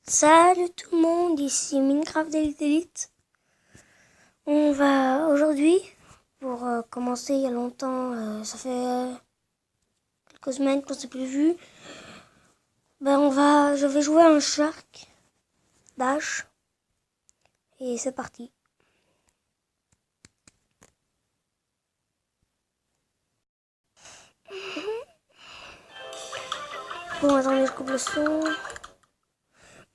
Salut tout le monde, ici Minecraft Elite. On va aujourd'hui, pour commencer il y a longtemps, ça fait quelques semaines qu'on s'est plus vu. Je vais jouer à un Shark Dash et c'est parti. Bon, attendez, je coupe le son.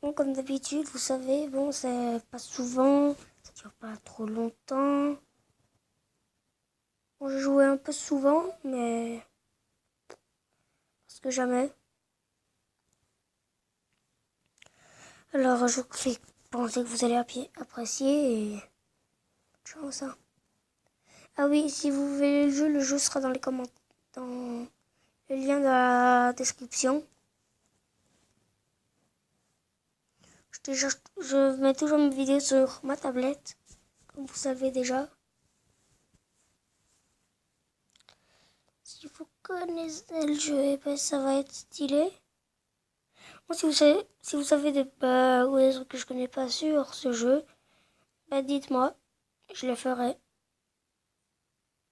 Bon, comme d'habitude, vous savez, c'est pas souvent, ça dure pas trop longtemps. Bon, j'ai joué un peu souvent, mais parce que jamais. Alors, je vous fais penser que vous allez apprécier et ciao ça. Ah oui, si vous voulez le jeu sera dans les commentaires, dans le lien de la description. Je mets toujours mes vidéos sur ma tablette, comme vous savez déjà. Si vous connaissez le jeu, eh ben, ça va être stylé. Bon, si vous savez des bugs ou des trucs que je connais pas sur ce jeu, bah dites-moi, je les ferai.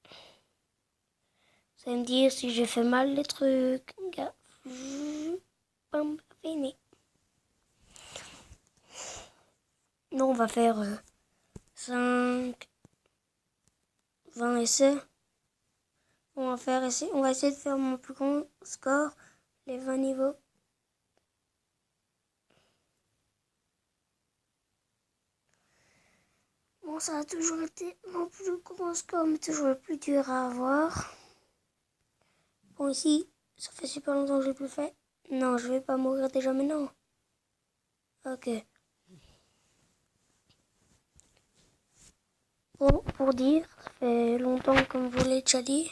Vous allez me dire si j'ai fait mal les trucs. Fini. Non, on va faire 5, 20 essais. On va essayer de faire mon plus grand score, les 20 niveaux. Bon, ça a toujours été mon plus grand score, mais toujours le plus dur à avoir. Bon, ici, ça fait super longtemps que je l'ai plus fait. Non, je vais pas mourir déjà maintenant. Ok. Bon, pour dire, ça fait longtemps comme vous l'avez déjà dit.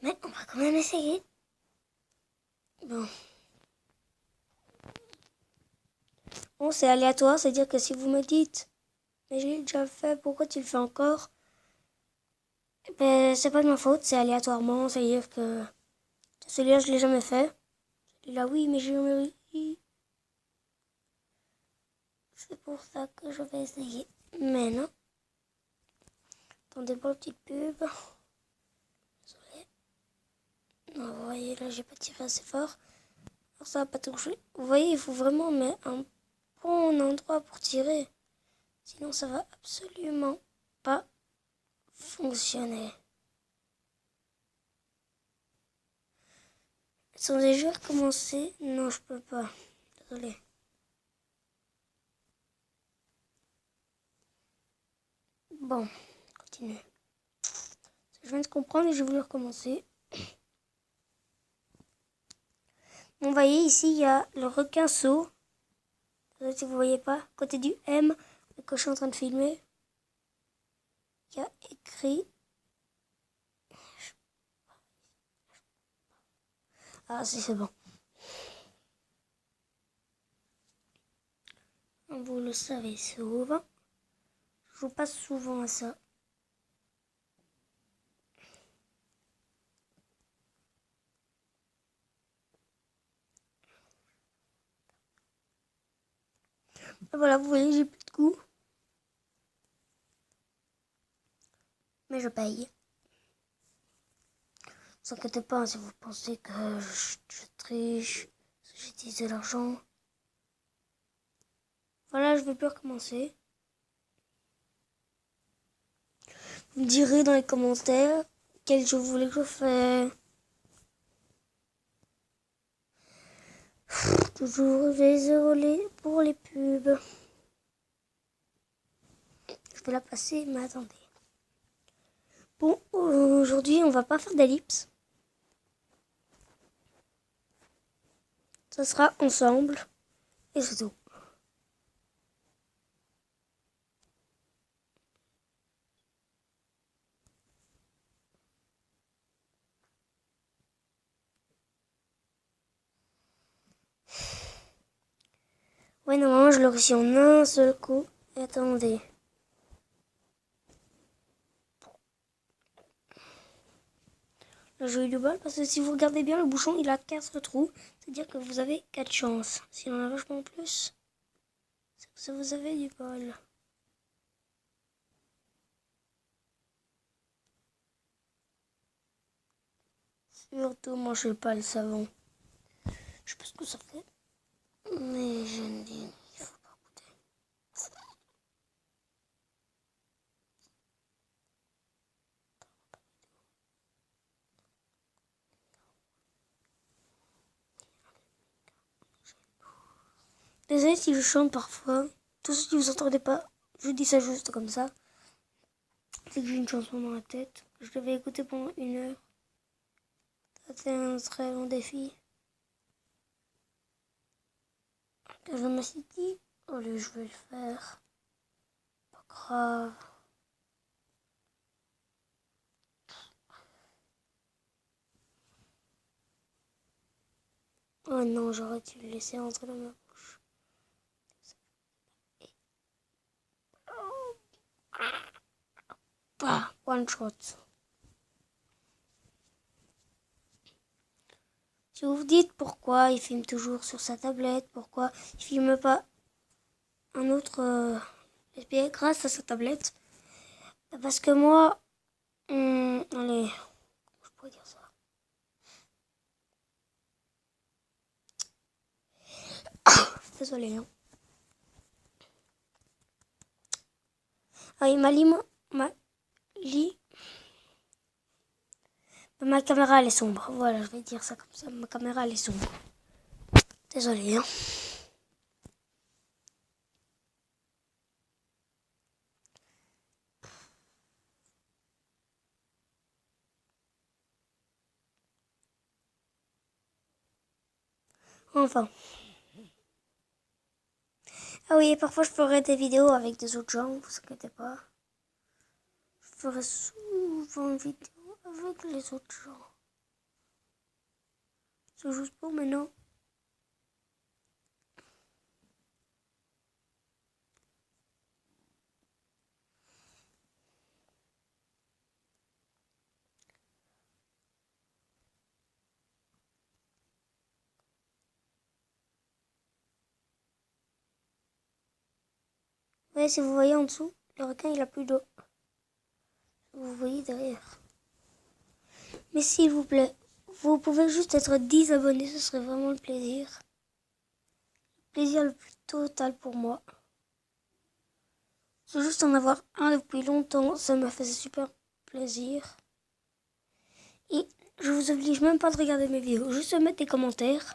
Mais on va quand même essayer. Bon. Bon, c'est aléatoire, c'est-à-dire que si vous me dites, mais j'ai déjà fait, pourquoi tu le fais encore? Ben, c'est pas de ma faute, c'est aléatoirement, c'est-à-dire que celui-là, je l'ai jamais fait. Celui-là, oui, mais j'ai jamais réussi. C'est pour ça que je vais essayer. Mais non. Attendez pour la petite pub. Désolé. Non, vous voyez, là, j'ai pas tiré assez fort. Alors, ça va pas toucher. Vous voyez, il faut vraiment mettre un bon endroit pour tirer. Sinon, ça va absolument pas fonctionner. Sans déjà recommencer. Non, je peux pas. Désolé. Bon, continue. Je viens de comprendre et j'ai voulu recommencer. Bon, vous voyez, ici, il y a le requin saut. Si vous voyez pas, à côté du M que je suis en train de filmer, il y a écrit... Ah, si, c'est bon. Vous le savez souvent. Je joue pas souvent à ça. Et voilà, vous voyez, j'ai plus de coups. Mais je paye. Ne vous inquiétez pas si vous pensez que je triche, que j'utilise de l'argent. Voilà, je vais plus recommencer. Vous me direz dans les commentaires quel jeu vous voulez que je fasse. Toujours désolé pour les pubs. Je vais la passer, mais attendez. Bon, aujourd'hui, on va pas faire d'ellipse. Ça sera ensemble. Et c'est tout. Ouais, normalement, je le réussis en un seul coup. Et attendez. la jolie du bol. Parce que si vous regardez bien, le bouchon, il a 4 trous. C'est-à-dire que vous avez 4 chances. S'il en a vachement plus, c'est que vous avez du bol. Surtout, mangez pas le savon. Je sais pas ce que ça fait. Mais je ne dis, il faut pas goûter. Désolé si je chante parfois. Tous ceux qui vous entendez pas, je dis ça juste comme ça. C'est que j'ai une chanson dans la tête. Je devais écouter pendant 1 heure. C'était un très long défi. Je me suis dit, allez, je vais le faire. Pas grave. Oh non, j'aurais dû le laisser entrer dans ma bouche. Bah, one shot. Si vous vous dites pourquoi il filme toujours sur sa tablette, pourquoi il filme pas un autre SPL grâce à sa tablette, parce que moi, allez, je pourrais dire ça. Désolé. Hein. Ah oui, ma caméra elle est sombre. Voilà, je vais dire ça comme ça. Ma caméra elle est sombre. Désolé. Hein. Enfin. Ah oui, parfois je ferai des vidéos avec des autres gens, vous inquiétez pas. Je ferai souvent une vidéo avec les autres gens. C'est juste pour maintenant. Ouais, si vous voyez en dessous, le requin il a plus d'eau. Vous voyez derrière. Mais s'il vous plaît, vous pouvez juste être 10 abonnés, ce serait vraiment le plaisir. Le plaisir le plus total pour moi. C'est juste en avoir un depuis longtemps, ça me faisait super plaisir. Et je vous oblige même pas de regarder mes vidéos, juste de mettre des commentaires,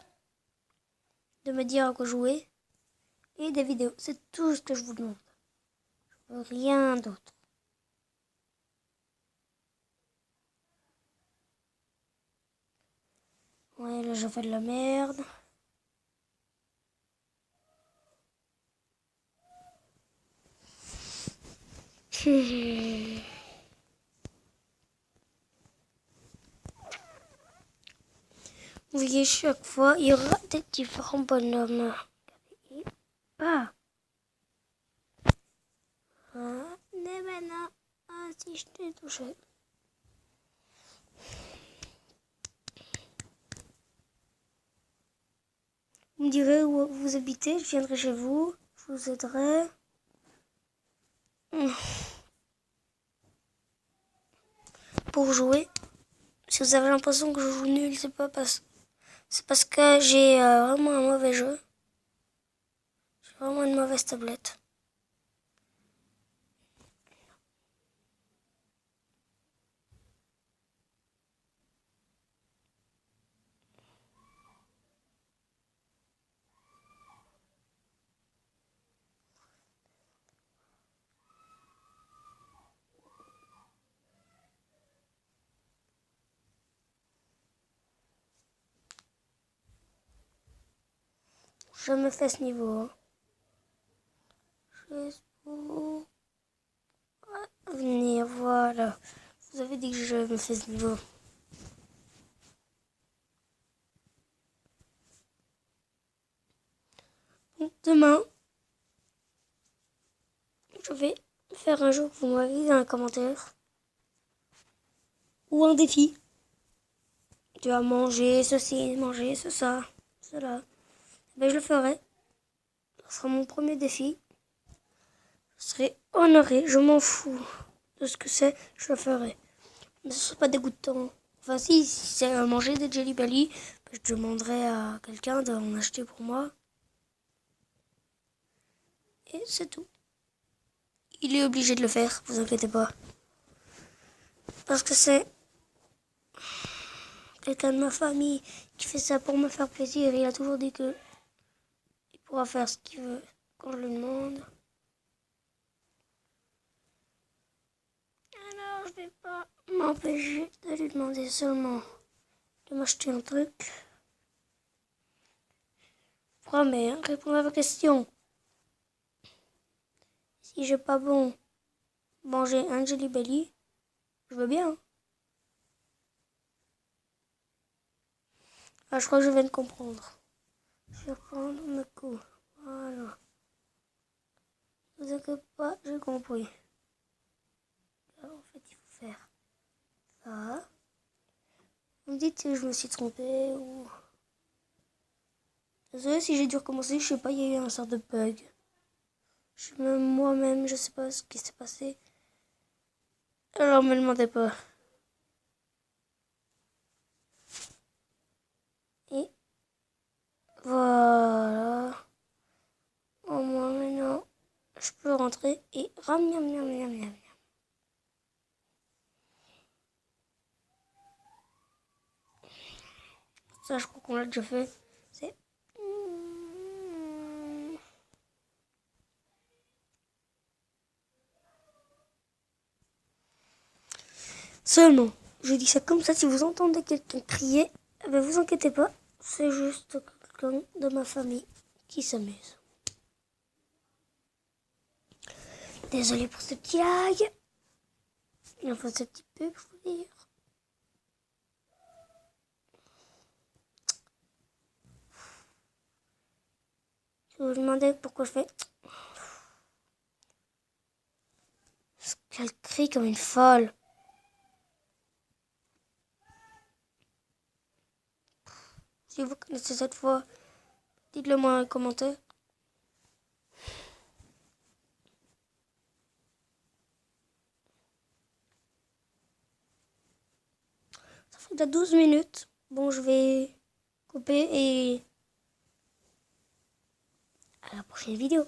de me dire à quoi jouer, et des vidéos. C'est tout ce que je vous demande. Je veux rien d'autre. Ouais, là je fais de la merde. Vous voyez, chaque fois, il y aura des différents bonhommes. Et pas. Ah, mais maintenant, ah, si je t'ai touché. Vous me direz où vous habitez, je viendrai chez vous, je vous aiderai. Pour jouer. Si vous avez l'impression que je joue nul, c'est parce que j'ai vraiment un mauvais jeu. J'ai vraiment une mauvaise tablette. Je me fais ce niveau. Hein. Juste pour venir, voilà. Vous avez dit que je me fais ce niveau. Donc, demain, je vais faire un jeu que vous m'avez dit dans les commentaires. Ou un défi. tu as mangé ceci, manger ça, cela. Ben, je le ferai. Ce sera mon premier défi. Je serai honoré, je m'en fous de ce que c'est, je le ferai. Mais ce ne sera pas dégoûtant. Enfin si c'est à manger des Jelly Belly, je demanderai à quelqu'un d'en acheter pour moi. Et c'est tout. Il est obligé de le faire, vous inquiétez pas. Parce que c'est quelqu'un de ma famille qui fait ça pour me faire plaisir. Il a toujours dit que il pourra faire ce qu'il veut quand je le demande. Alors je vais pas m'empêcher de lui demander seulement de m'acheter un truc. Promets, hein, répondre à vos questions. Si j'ai pas bon manger un Jelly Belly, je veux bien. Ah, je crois que je viens de comprendre. Je vais reprendre mes coups. Voilà. Ne vous inquiétez pas, j'ai compris. Alors, en fait, il faut faire ça. Vous me dites si je me suis trompée ou... Désolé si j'ai dû recommencer, je sais pas, il y a eu un sort de bug. Moi-même, je sais pas ce qui s'est passé. Alors, me demandez pas. Et voilà. Au moins maintenant, je peux rentrer et ram miam miam miam miam. Ça, je crois qu'on l'a déjà fait. C'est... Seulement, je dis ça comme ça, si vous entendez quelqu'un crier, eh ben vous inquiétez pas, c'est juste quelqu'un de ma famille qui s'amuse. Désolée pour ce petit lag. Enfin, ce petit peu, je veux dire. Je vous demandais pourquoi je fais... Parce qu'elle crie comme une folle. Si vous connaissez cette voix, dites-le moi en commentaire. Ça fait déjà 12 minutes. Bon, je vais couper et à la prochaine vidéo.